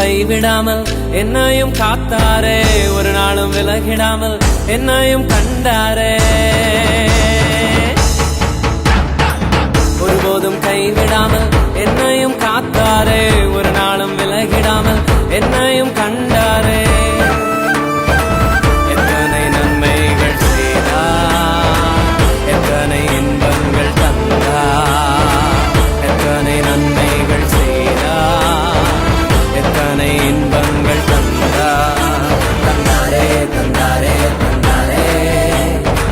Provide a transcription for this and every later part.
கைவிடாமல் என்னையும் காத்தாரே, ஒரு நாளும் விலகிடாமல் என்னையும் கண்டாரே. ஒருபோதும் கைவிடாமல் என்னையும் காத்தாரே, ஒரு நாளும் விலகிடாமல் என்னையும் கண்டாரே. எத்தனை நன்மைகள் செய்தார், எத்தனை இன்பங்கள் தந்தார், எத்தனை நன்மைகள் செய்தார், எத்தனை இன்பங்கள் தந்தார். தந்தாரே தந்தாரே தந்தாரே,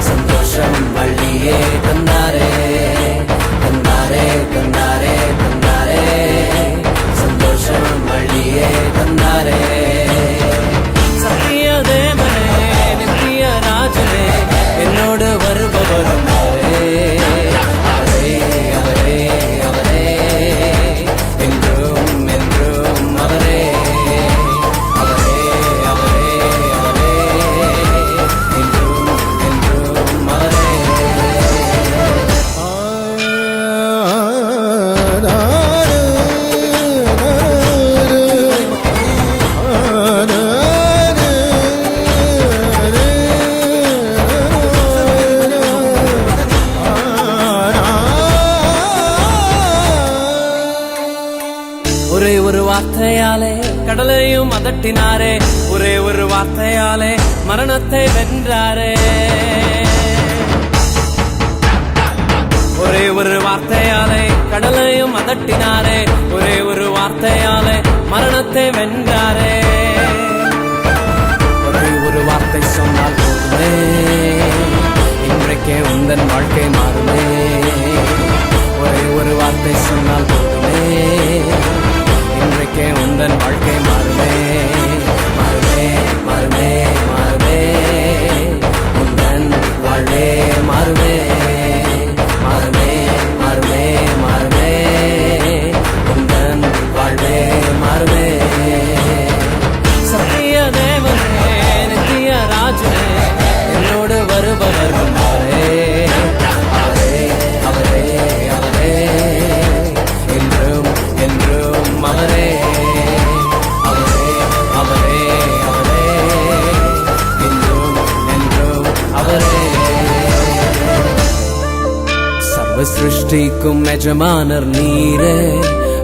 சந்தோஷம் வள்ளியே தந்தாரே. தந்தாரே தந்தாரே தந்தாரே, சந்தோஷம் வள்ளியே தந்தாரே. சத்திய தேவனே, நித்திய ராஜனே, என்னோடு வருபவரும் அவரே. அவரே அவரே அவரே, என்றும் என்றும் அவரே. அவரே அவரே அவரே, என்றும் என்றும் அவரே. ஒரே ஒரு வார்த்தையாலே கடலையும் அதட்டினாரே, ஒரே ஒரு வார்த்தையாலே மரணத்தை வென்றாரே. ஒரே ஒரு வார்த்தையாலே கடலையும் அதட்டினாரே, ஒரே ஒரு வார்த்தையாலே மரணத்தை வென்றாரே. ஒரே ஒரு வார்த்தை சொன்னால் போதுமே, இன்றைக்கே உந்தன் வாழ்க்கை மாறுமே. ஒரே ஒரு வார்த்தை சொன்னால் போதுமே, இன்றைக்கே உந்தன் வாழ்க்கை மாறுமே. மாறுமே மாறுமே மாறுமே, உந்தன் வாழ்வே மாறுமே. மாறுமே மாறுமே மாறுமே, உந்தன் வாழ்வே மாறுமே. சத்திய தேவனே, நித்திய ராஜனே, என்னோடு வருபவர் அவரே. அவரே அவரே அவரே, என்றும் என்றும் அவரே. அவரே அவரே அவரே, என்றும் என்றும் அவரே. சர்வ சிருஷ்டிக்கும் எஜமானர் நீரே,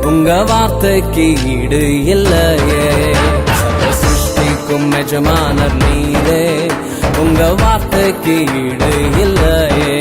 உங்க வார்த்தைக்கு ஈடு இல்லையே. சர்வ சிருஷ்டிக்கும் எஜமானர் நீரே, உங்க வார்த்தைக்கு ஈடு இல்லையே.